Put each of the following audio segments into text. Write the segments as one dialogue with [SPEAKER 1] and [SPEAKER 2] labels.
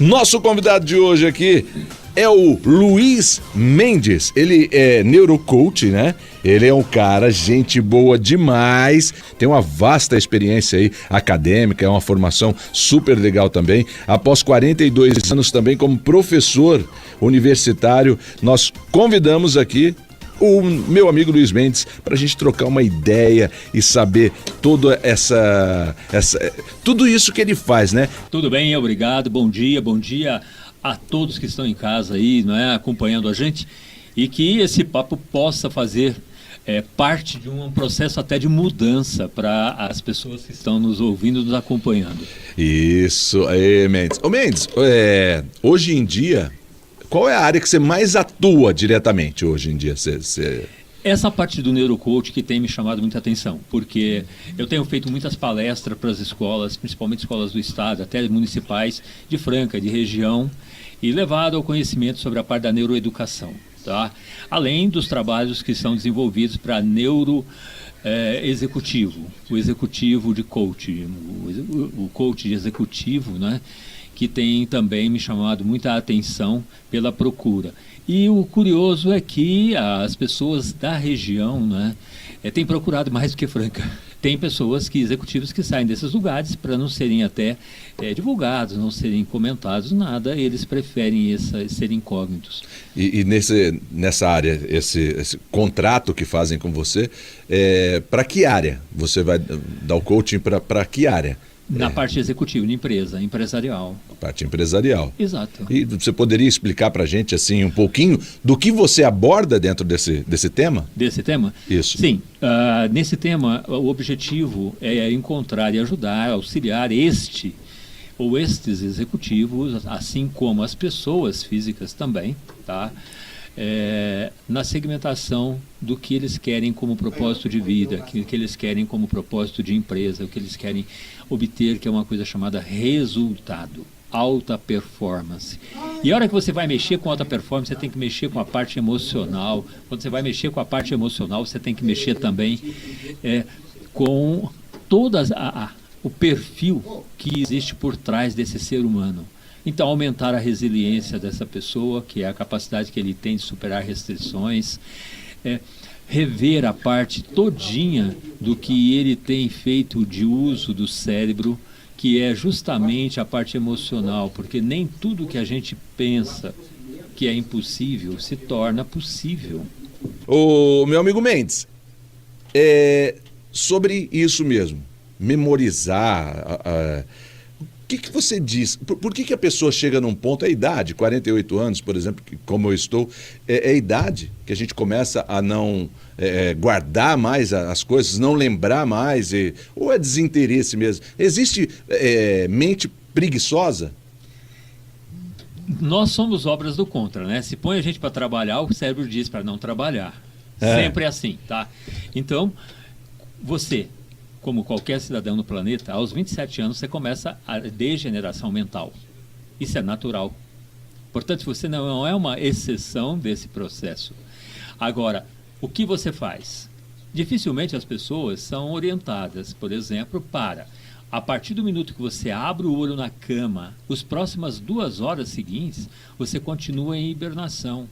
[SPEAKER 1] Nosso convidado de hoje aqui é o Luiz Mendes. Ele é neurocoach, né? Ele é um cara, gente boa demais, tem uma vasta experiência aí acadêmica, é uma formação super legal também. Após 42 anos também como professor universitário, nós convidamos aqui o meu amigo Luiz Mendes para a gente trocar uma ideia e saber toda tudo isso que ele faz, né?
[SPEAKER 2] Tudo bem, obrigado, bom dia a todos que estão em casa aí, não é, acompanhando a gente, e que esse papo possa fazer parte de um processo até de mudança para as pessoas que estão nos ouvindo, nos acompanhando.
[SPEAKER 1] Isso, aí, Mendes. Ô Mendes, hoje em dia, qual é a área que você mais atua diretamente hoje em dia?
[SPEAKER 2] Essa parte do neurocoach que tem me chamado muita atenção, porque eu tenho feito muitas palestras para as escolas, principalmente escolas do estado, até municipais de Franca, de região, e levado ao conhecimento sobre a parte da neuroeducação, tá? Além dos trabalhos que são desenvolvidos para executivo, o executivo de coach, o coach de executivo, né? Que tem também me chamado muita atenção pela procura. E o curioso é que as pessoas da região, né, têm procurado mais do que Franca. Tem pessoas, executivos que saem desses lugares para não serem até divulgados, não serem comentados, nada, eles preferem serem incógnitos.
[SPEAKER 1] E nessa área, esse contrato que fazem com você, para que área? Você vai dar o coaching para que área?
[SPEAKER 2] Na parte executiva, de empresa, empresarial.
[SPEAKER 1] Parte empresarial.
[SPEAKER 2] Exato.
[SPEAKER 1] E você poderia explicar para a gente assim, um pouquinho do que você aborda dentro desse tema?
[SPEAKER 2] Desse tema?
[SPEAKER 1] Isso.
[SPEAKER 2] Sim. Nesse tema, o objetivo é encontrar e ajudar, auxiliar estes executivos, assim como as pessoas físicas também, tá? Na segmentação do que eles querem como propósito de vida, que eles querem como propósito de empresa, o que eles querem obter, que é uma coisa chamada resultado, alta performance. E a hora que você vai mexer com alta performance, você tem que mexer com a parte emocional. Quando você vai mexer com a parte emocional, você tem que mexer também com o perfil que existe por trás desse ser humano. Então, aumentar a resiliência dessa pessoa, que é a capacidade que ele tem de superar restrições, rever a parte todinha do que ele tem feito de uso do cérebro, que é justamente a parte emocional, porque nem tudo que a gente pensa que é impossível se torna possível.
[SPEAKER 1] Ô, meu amigo Mendes, sobre isso mesmo, memorizar... O que você diz? Por que a pessoa chega num ponto, a idade, 48 anos, por exemplo, como eu estou, é a idade que a gente começa a não guardar mais as coisas, não lembrar mais, ou é desinteresse mesmo? Existe mente preguiçosa?
[SPEAKER 2] Nós somos obras do contra, né? Se põe a gente para trabalhar, o cérebro diz para não trabalhar. Sempre é assim, tá? Então, você... como qualquer cidadão no planeta, aos 27 anos você começa a degeneração mental. Isso é natural. Portanto, você não é uma exceção desse processo. Agora, o que você faz? Dificilmente as pessoas são orientadas, por exemplo, a partir do minuto que você abre o olho na cama, as próximas 2 horas seguintes, você continua em hibernação.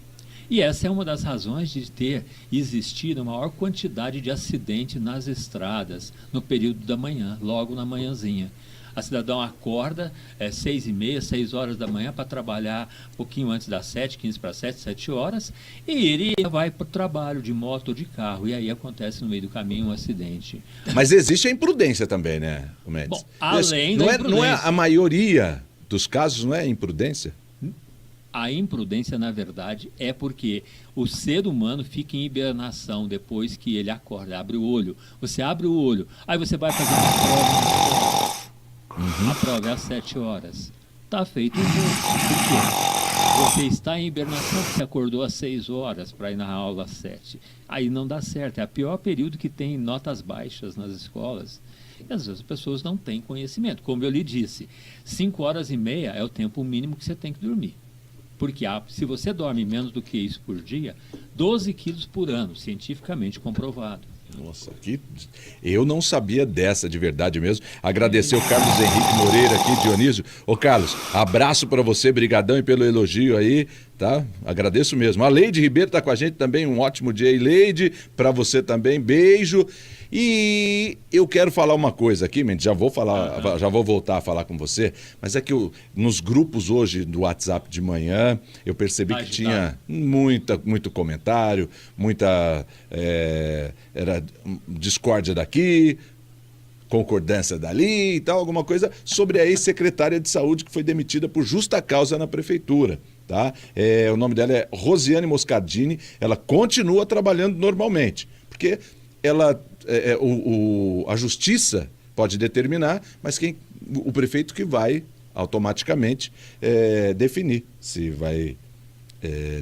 [SPEAKER 2] E essa é uma das razões de ter existido a maior quantidade de acidentes nas estradas no período da manhã, logo na manhãzinha. A cidadão acorda 6h30, 6 horas da manhã para trabalhar um pouquinho antes das 7, 15 para 7, 7 horas, e ele vai para o trabalho de moto ou de carro, e aí acontece no meio do caminho um acidente.
[SPEAKER 1] Mas existe a imprudência também, né, Mendes?
[SPEAKER 2] Bom, além da imprudência.
[SPEAKER 1] Não é a maioria dos casos, não é imprudência?
[SPEAKER 2] A imprudência, na verdade, é porque o ser humano fica em hibernação depois que ele acorda, abre o olho. Você abre o olho, aí você vai fazer uma prova. A prova é às 7 horas. Está feito o jogo. Por quê? Você está em hibernação, você acordou às 6 horas para ir na aula às 7. Aí não dá certo. É o pior período que tem notas baixas nas escolas. E às vezes as pessoas não têm conhecimento. Como eu lhe disse, 5h30 é o tempo mínimo que você tem que dormir. Porque se você dorme menos do que isso por dia, 12 quilos por ano, cientificamente comprovado.
[SPEAKER 1] Nossa, eu não sabia dessa de verdade mesmo. Agradecer o Carlos Henrique Moreira aqui, Dionísio. Ô Carlos, abraço para você, brigadão e pelo elogio aí, tá? Agradeço mesmo. A Leide Ribeiro tá com a gente também, um ótimo dia aí, Leide, para você também, beijo. E eu quero falar uma coisa aqui, Mendes, já vou voltar a falar com você, mas é que nos grupos hoje do WhatsApp de manhã, eu percebi que tinha muito comentário, muita era discórdia daqui, concordância dali e tal, alguma coisa sobre a ex-secretária de saúde que foi demitida por justa causa na prefeitura. Tá? O nome dela é Rosiane Moscardini, ela continua trabalhando normalmente, porque a justiça pode determinar, mas o prefeito que vai automaticamente definir se vai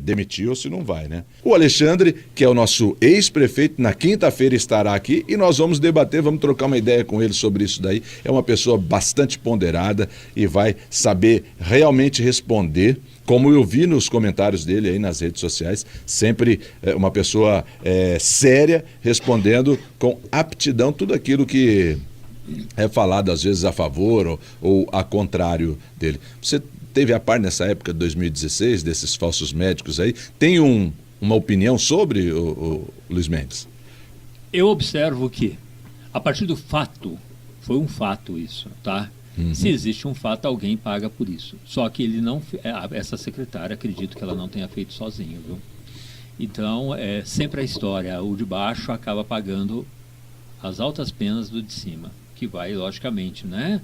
[SPEAKER 1] demitir ou se não vai, né? O Alexandre, que é o nosso ex-prefeito, na quinta-feira estará aqui e nós vamos debater, vamos trocar uma ideia com ele sobre isso daí. É uma pessoa bastante ponderada e vai saber realmente responder, como eu vi nos comentários dele aí nas redes sociais, sempre uma pessoa séria, respondendo com aptidão tudo aquilo que é falado às vezes a favor ou a contrário dele. Você teve a par nessa época de 2016, desses falsos médicos aí, tem uma opinião sobre o Luiz Mendes?
[SPEAKER 2] Eu observo que, a partir do fato, foi um fato isso, tá? Uhum. Se existe um fato, alguém paga por isso. Só que ele não, essa secretária, acredito que ela não tenha feito sozinha, viu? Então, sempre a história, o de baixo acaba pagando as altas penas do de cima, que vai, logicamente, né?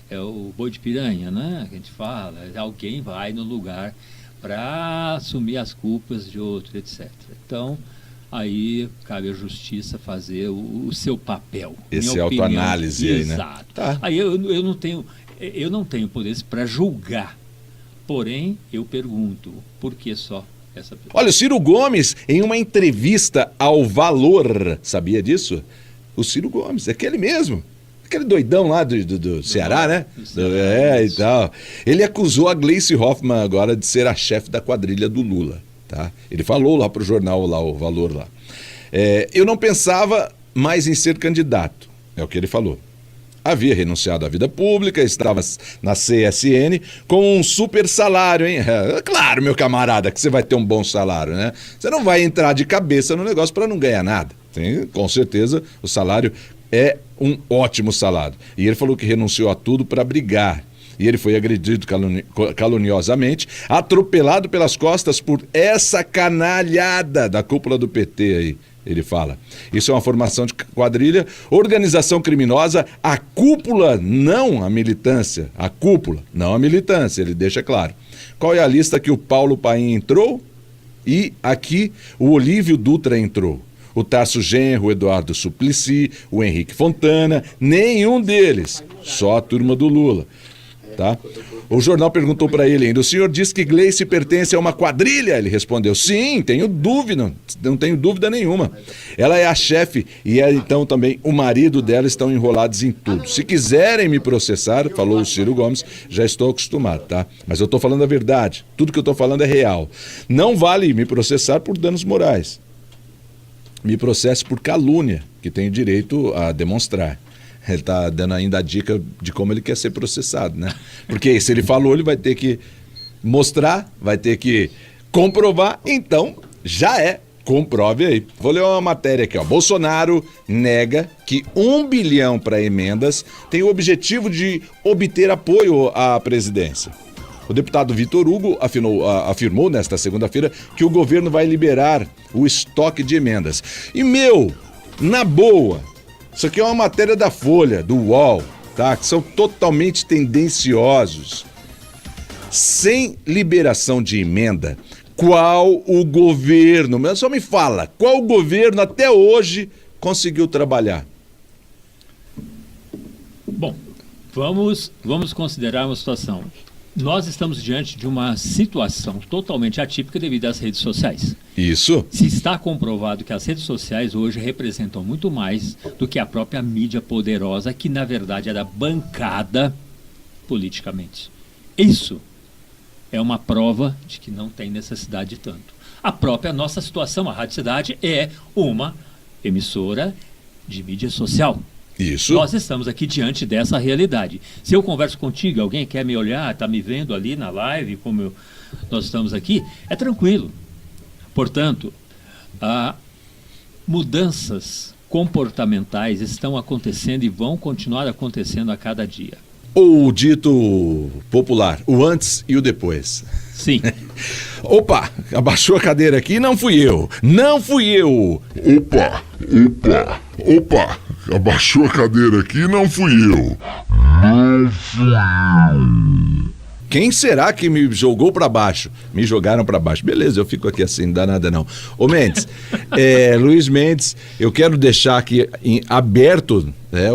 [SPEAKER 2] É o boi de piranha, né? Que a gente fala, alguém vai no lugar para assumir as culpas de outro, etc. Então, aí cabe à justiça fazer o seu papel.
[SPEAKER 1] Esse autoanálise aí, né?
[SPEAKER 2] Exato. Tá. Aí eu não tenho poderes para julgar. Porém, eu pergunto, por que só essa pessoa?
[SPEAKER 1] Olha, o Ciro Gomes, em uma entrevista ao Valor, sabia disso? O Ciro Gomes, aquele mesmo. Aquele doidão lá do Ceará, né? E tal. Ele acusou a Gleice Hoffmann agora de ser a chefe da quadrilha do Lula, tá? Ele falou lá pro jornal, lá, o Valor lá. Eu não pensava mais em ser candidato, é o que ele falou. Havia renunciado à vida pública, estava na CSN com um super salário, hein? Claro, meu camarada, que você vai ter um bom salário, né? Você não vai entrar de cabeça no negócio para não ganhar nada. Com certeza, o salário é um ótimo salário. E ele falou que renunciou a tudo para brigar. E ele foi agredido caluniosamente, atropelado pelas costas por essa canalhada da cúpula do PT aí. Ele fala. Isso é uma formação de quadrilha, organização criminosa, a cúpula, não a militância. A cúpula, não a militância, ele deixa claro. Qual é a lista que o Paulo Paim entrou? E aqui o Olívio Dutra entrou. O Tasso Genro, o Eduardo Suplicy, o Henrique Fontana, nenhum deles, só a turma do Lula. Tá? O jornal perguntou para ele ainda, o senhor diz que Gleice pertence a uma quadrilha? Ele respondeu, sim, tenho dúvida, não tenho dúvida nenhuma. Ela é a chefe e então também o marido dela estão enrolados em tudo. Se quiserem me processar, falou o Ciro Gomes, já estou acostumado, tá? Mas eu estou falando a verdade, tudo que eu estou falando é real. Não vale me processar por danos morais. Me processe por calúnia, que tenho direito a demonstrar. Ele está dando ainda a dica de como ele quer ser processado, né? Porque se ele falou, ele vai ter que mostrar, vai ter que comprovar, então já é. Comprove aí. Vou ler uma matéria aqui, ó. Bolsonaro nega que 1 bilhão para emendas tem o objetivo de obter apoio à presidência. O deputado Vitor Hugo afirmou nesta segunda-feira que o governo vai liberar o estoque de emendas. E, na boa, isso aqui é uma matéria da Folha, do UOL, tá? Que são totalmente tendenciosos. Sem liberação de emenda, qual o governo, só me fala, qual governo até hoje conseguiu trabalhar?
[SPEAKER 2] Bom, vamos considerar uma situação. Nós estamos diante de uma situação totalmente atípica devido às redes sociais.
[SPEAKER 1] Isso.
[SPEAKER 2] Se está comprovado que as redes sociais hoje representam muito mais do que a própria mídia poderosa, que na verdade era bancada politicamente. Isso é uma prova de que não tem necessidade de tanto. A própria nossa situação, a Rádio Cidade, é uma emissora de mídia social.
[SPEAKER 1] Isso.
[SPEAKER 2] Nós estamos aqui diante dessa realidade. Se eu converso contigo, alguém quer me olhar, está me vendo ali na live, nós estamos aqui, é tranquilo. Portanto, mudanças comportamentais estão acontecendo e vão continuar acontecendo a cada dia.
[SPEAKER 1] O dito popular, o antes e o depois.
[SPEAKER 2] Sim.
[SPEAKER 1] Opa, abaixou a cadeira aqui, não fui eu. Não fui eu.
[SPEAKER 3] Opa, abaixou a cadeira aqui, não fui eu.
[SPEAKER 1] Quem será que me jogou pra baixo? Me jogaram pra baixo. Beleza, eu fico aqui assim, não dá nada não. Ô Mendes, Luiz Mendes, eu quero deixar aqui aberto, né,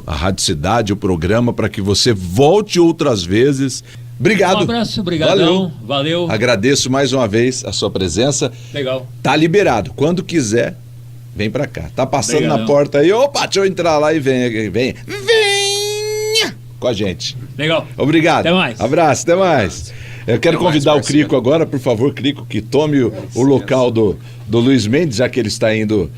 [SPEAKER 1] a Rádio Cidade, o programa, para que você volte outras vezes. Obrigado.
[SPEAKER 2] Um abraço, obrigadão. Valeu.
[SPEAKER 1] Agradeço mais uma vez a sua presença.
[SPEAKER 2] Legal.
[SPEAKER 1] Tá liberado. Quando quiser, vem pra cá. Tá passando
[SPEAKER 2] Obrigadão.
[SPEAKER 1] na porta aí. Opa, deixa eu entrar lá e venha com a gente.
[SPEAKER 2] Legal.
[SPEAKER 1] Obrigado.
[SPEAKER 2] Até mais.
[SPEAKER 1] Abraço, até mais. Eu quero convidar o Crico agora, por favor, Crico, que tome o local do Luiz Mendes, já que ele está indo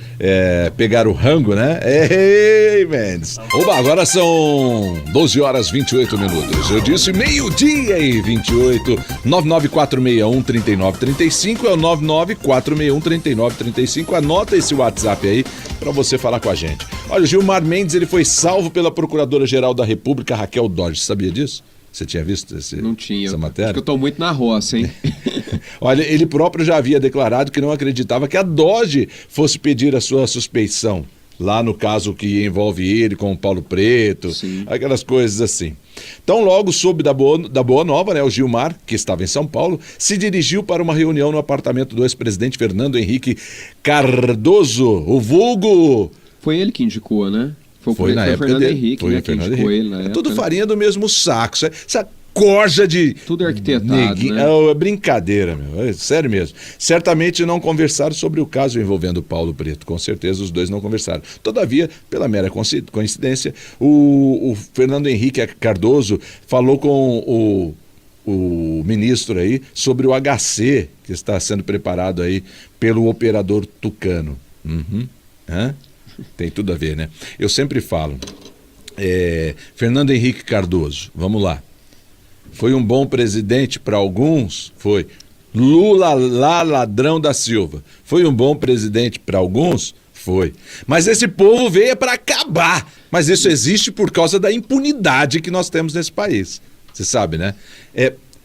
[SPEAKER 1] pegar o rango, né? Ei, Mendes. Oba, agora são 12 horas 28 minutos. Eu disse meio-dia e 28. 99461-3935 é o 99461-3935. Anota esse WhatsApp aí para você falar com a gente. Olha, o Gilmar Mendes, ele foi salvo pela Procuradora-Geral da República, Raquel Dodge. Sabia disso? Você tinha visto
[SPEAKER 4] Não tinha.
[SPEAKER 1] essa matéria?
[SPEAKER 4] Acho que eu tô muito na roça, hein?
[SPEAKER 1] Olha, ele próprio já havia declarado que não acreditava que a Dodge fosse pedir a sua suspeição. Lá no caso que envolve ele com o Paulo Preto,
[SPEAKER 4] Sim.
[SPEAKER 1] aquelas coisas assim. Então, logo soube da boa nova, né? O Gilmar, que estava em São Paulo, se dirigiu para uma reunião no apartamento do ex-presidente Fernando Henrique Cardoso, o vulgo.
[SPEAKER 4] Foi ele que indicou, né?
[SPEAKER 1] Foi na época
[SPEAKER 4] Fernando
[SPEAKER 1] dele.
[SPEAKER 4] Henrique,
[SPEAKER 1] Foi
[SPEAKER 4] né?
[SPEAKER 1] o
[SPEAKER 4] Que
[SPEAKER 1] Fernando
[SPEAKER 4] indicou
[SPEAKER 1] Henrique.
[SPEAKER 4] ele na
[SPEAKER 1] É
[SPEAKER 4] época.
[SPEAKER 1] tudo farinha do mesmo saco. Essa corja de...
[SPEAKER 4] Tudo arquitetado,
[SPEAKER 1] neguinho.
[SPEAKER 4] né?
[SPEAKER 1] É brincadeira, meu. É sério mesmo. Certamente não conversaram sobre o caso envolvendo o Paulo Preto. Com certeza os dois não conversaram. Todavia, pela mera coincidência, o Fernando Henrique Cardoso falou com o ministro aí sobre o HC que está sendo preparado aí pelo operador Tucano. Uhum. Hã? Tem tudo a ver, né? Eu sempre falo, Fernando Henrique Cardoso, vamos lá. Foi um bom presidente para alguns? Foi. Lula lá, ladrão da Silva. Foi um bom presidente para alguns? Foi. Mas esse povo veio para acabar. Mas isso existe por causa da impunidade que nós temos nesse país. Você sabe, né?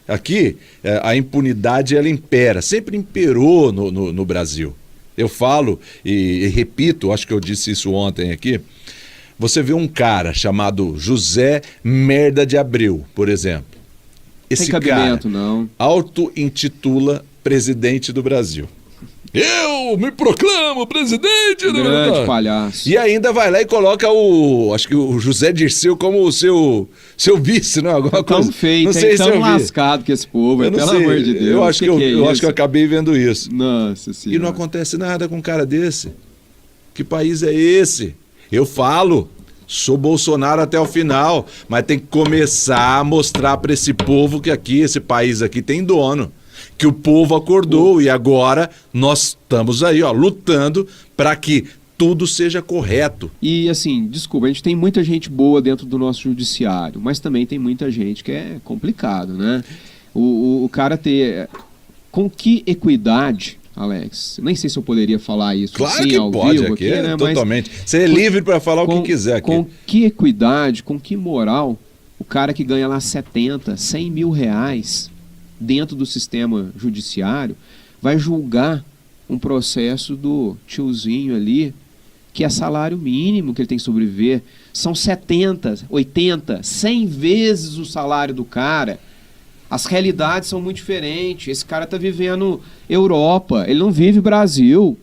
[SPEAKER 1] Aqui, a impunidade, ela impera. Sempre imperou no Brasil. Eu falo e repito, acho que eu disse isso ontem aqui. Você vê um cara chamado José Merda de Abreu, por exemplo. Esse
[SPEAKER 4] Tem cabimento,
[SPEAKER 1] cara
[SPEAKER 4] não.
[SPEAKER 1] auto-intitula presidente do Brasil. Eu me proclamo presidente do
[SPEAKER 4] Grande
[SPEAKER 1] Brasil.
[SPEAKER 4] palhaço.
[SPEAKER 1] E ainda vai lá e coloca acho que o José Dirceu como o seu vice, não? Alguma coisa.
[SPEAKER 4] Tão feio,
[SPEAKER 1] não sei se
[SPEAKER 4] tão
[SPEAKER 1] eu vi.
[SPEAKER 4] lascado que esse povo,
[SPEAKER 1] Eu não
[SPEAKER 4] pelo
[SPEAKER 1] sei.
[SPEAKER 4] amor de Deus.
[SPEAKER 1] Eu acho que eu acho que eu acabei vendo isso.
[SPEAKER 4] Nossa
[SPEAKER 1] E
[SPEAKER 4] Senhora.
[SPEAKER 1] não acontece nada com um cara desse. Que país é esse? Eu falo, sou Bolsonaro até o final, mas tem que começar a mostrar para esse povo que aqui, esse país aqui tem dono. Que o povo acordou e agora nós estamos aí, ó, lutando para que tudo seja correto.
[SPEAKER 4] E assim, desculpa, a gente tem muita gente boa dentro do nosso judiciário, mas também tem muita gente que é complicado, né? O cara ter... Com que equidade, Alex? Nem sei se eu poderia falar isso
[SPEAKER 1] Claro
[SPEAKER 4] assim,
[SPEAKER 1] que
[SPEAKER 4] ao
[SPEAKER 1] pode
[SPEAKER 4] vivo
[SPEAKER 1] aqui,
[SPEAKER 4] né?
[SPEAKER 1] totalmente. Você é livre para falar o que quiser aqui.
[SPEAKER 4] Com que equidade, com que moral, o cara que ganha lá 70, 100 mil reais dentro do sistema judiciário vai julgar um processo do tiozinho ali, que é salário mínimo que ele tem que sobreviver. São 70, 80, 100 vezes o salário do cara. As realidades são muito diferentes. Esse cara está vivendo Europa, ele não vive Brasil.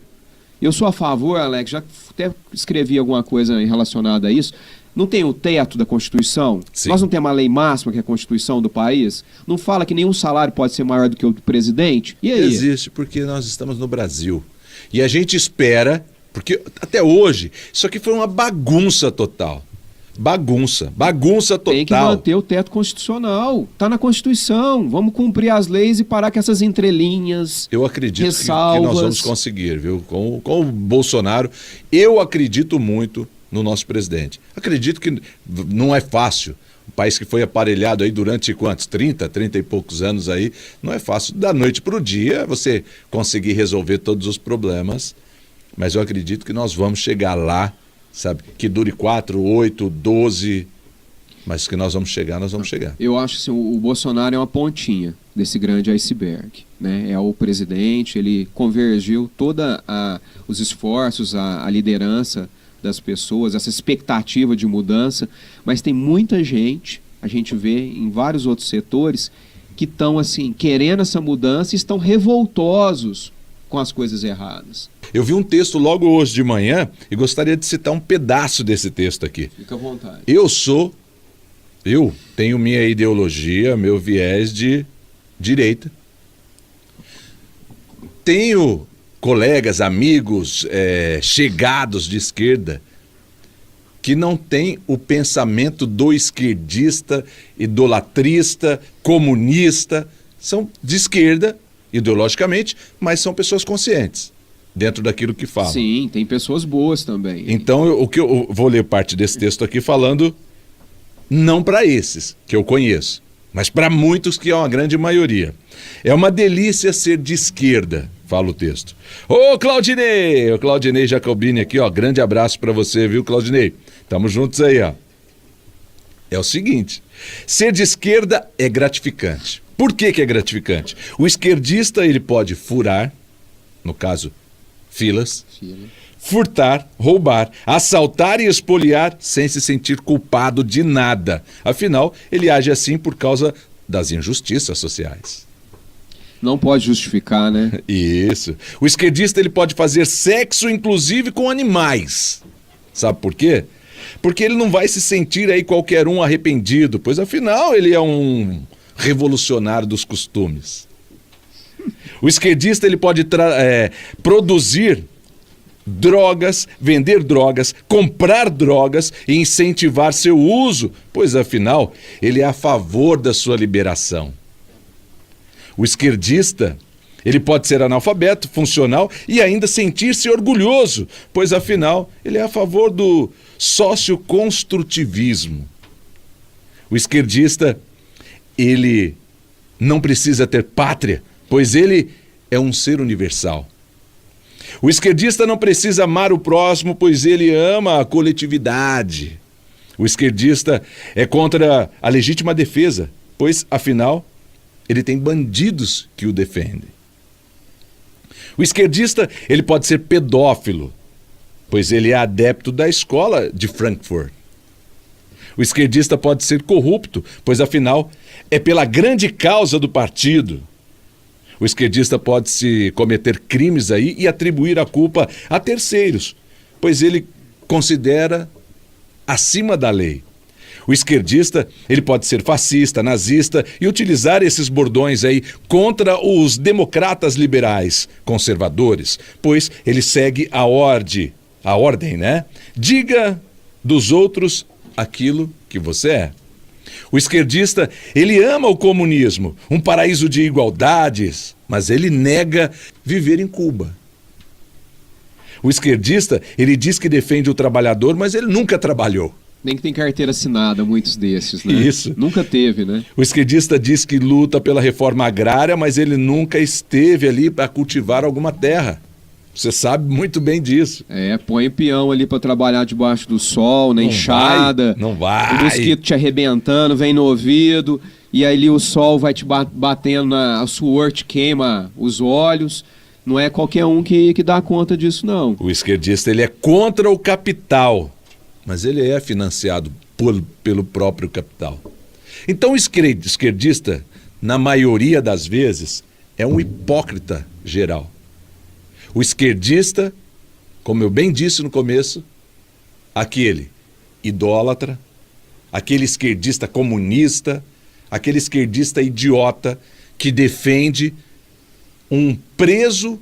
[SPEAKER 4] Eu sou a favor, Alex, já até escrevi alguma coisa relacionada a isso. Não tem o teto da Constituição?
[SPEAKER 1] Sim.
[SPEAKER 4] Nós não temos a lei máxima, que é a Constituição do país? Não fala que nenhum salário pode ser maior do que o do presidente? E aí?
[SPEAKER 1] Existe, porque nós estamos no Brasil. E a gente espera, porque até hoje, isso aqui foi uma bagunça total. Bagunça total.
[SPEAKER 4] Tem que manter o teto constitucional. Está na Constituição. Vamos cumprir as leis e parar com essas entrelinhas.
[SPEAKER 1] Eu acredito que
[SPEAKER 4] ressalvas.
[SPEAKER 1] nós vamos conseguir, viu? Com o Bolsonaro, eu acredito muito no nosso presidente. Acredito que não é fácil. Um país que foi aparelhado aí durante quantos? 30 e poucos anos aí. Não é fácil da noite para o dia você conseguir resolver todos os problemas. Mas eu acredito que nós vamos chegar lá, sabe? Que dure 4, 8, 12, mas que nós vamos chegar.
[SPEAKER 4] Eu acho que assim, o Bolsonaro é uma pontinha desse grande iceberg, né? É o presidente, ele convergiu os esforços, a liderança das pessoas, essa expectativa de mudança, mas tem muita gente, a gente vê em vários outros setores, que estão assim, querendo essa mudança e estão revoltosos com as coisas erradas.
[SPEAKER 1] Eu vi um texto logo hoje de manhã e gostaria de citar um pedaço desse texto aqui.
[SPEAKER 4] Fica à vontade.
[SPEAKER 1] Eu tenho minha ideologia, meu viés de direita. Tenho colegas, amigos, chegados de esquerda que não têm o pensamento do esquerdista, idolatrista, comunista. São de esquerda, ideologicamente, mas são pessoas conscientes dentro daquilo que falam.
[SPEAKER 4] Sim, tem pessoas boas também.
[SPEAKER 1] Então, eu vou ler parte desse texto aqui falando não para esses que eu conheço, mas para muitos que é uma grande maioria. É uma delícia ser de esquerda, fala o texto. Ô Claudinei! O Claudinei Jacobini aqui, ó, grande abraço para você, viu, Claudinei? Tamo juntos aí, ó. É o seguinte, ser de esquerda é gratificante. Por que é gratificante? O esquerdista, ele pode furar, no caso, filas, furtar, roubar, assaltar e espoliar sem se sentir culpado de nada. Afinal, ele age assim por causa das injustiças sociais.
[SPEAKER 4] Não pode justificar, né?
[SPEAKER 1] Isso. O esquerdista, ele pode fazer sexo, inclusive, com animais. Sabe por quê? Porque ele não vai se sentir aí qualquer um arrependido, pois afinal ele é um revolucionário dos costumes. O esquerdista, ele pode produzir drogas, vender drogas, comprar drogas e incentivar seu uso, pois afinal ele é a favor da sua liberação. O esquerdista, ele pode ser analfabeto, funcional e ainda sentir-se orgulhoso, pois afinal ele é a favor do socioconstrutivismo. O esquerdista, ele não precisa ter pátria, pois ele é um ser universal. O esquerdista não precisa amar o próximo, pois ele ama a coletividade. O esquerdista é contra a legítima defesa, pois, afinal, ele tem bandidos que o defendem. O esquerdista, ele pode ser pedófilo, pois ele é adepto da escola de Frankfurt. O esquerdista pode ser corrupto, pois afinal é pela grande causa do partido. O esquerdista pode se cometer crimes aí e atribuir a culpa a terceiros, pois ele considera acima da lei. O esquerdista, ele pode ser fascista, nazista e utilizar esses bordões aí contra os democratas liberais, conservadores, pois ele segue a ordem, né? Diga dos outros aquilo que você é. O esquerdista, ele ama o comunismo, um paraíso de igualdades, mas ele nega viver em Cuba. O esquerdista, ele diz que defende o trabalhador, mas ele nunca trabalhou.
[SPEAKER 4] Nem que tem carteira assinada, muitos desses, né?
[SPEAKER 1] Isso.
[SPEAKER 4] Nunca teve, né?
[SPEAKER 1] O esquerdista diz que luta pela reforma agrária, mas ele nunca esteve ali para cultivar alguma terra. Você sabe muito bem disso.
[SPEAKER 4] Põe peão ali para trabalhar debaixo do sol, na enxada.
[SPEAKER 1] Não vai.
[SPEAKER 4] O mosquito te arrebentando, vem no ouvido, e aí o sol vai te batendo, o suor te queima os olhos. Não é qualquer um que dá conta disso, não.
[SPEAKER 1] O esquerdista, ele é contra o capital, mas ele é financiado pelo próprio capital. Então o esquerdista, na maioria das vezes, é um hipócrita geral. O esquerdista, como eu bem disse no começo, aquele idólatra, aquele esquerdista comunista, aquele esquerdista idiota que defende um preso,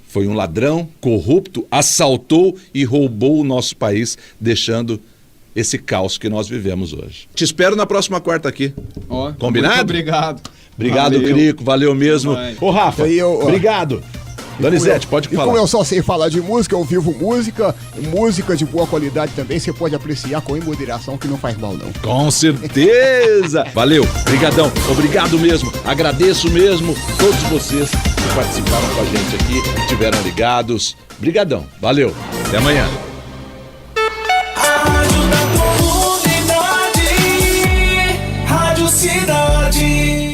[SPEAKER 1] foi um ladrão, corrupto, assaltou e roubou o nosso país, deixando esse caos que nós vivemos hoje. Te espero na próxima quarta aqui.
[SPEAKER 4] Ó,
[SPEAKER 1] Combinado?
[SPEAKER 4] Muito obrigado.
[SPEAKER 1] Obrigado,
[SPEAKER 4] Valeu.
[SPEAKER 1] Crico, valeu mesmo.
[SPEAKER 4] Vai.
[SPEAKER 1] Ô, Rafa, obrigado. Donizete, pode falar.
[SPEAKER 5] E como eu só sei falar de música, eu vivo música de boa qualidade também, você pode apreciar com moderação, que não faz mal não.
[SPEAKER 1] Com certeza. Valeu, brigadão, obrigado mesmo. Agradeço mesmo todos vocês que participaram com a gente aqui, que estiveram ligados. Brigadão, valeu. Até amanhã.
[SPEAKER 6] A Rádio da Comunidade, Rádio Cidade.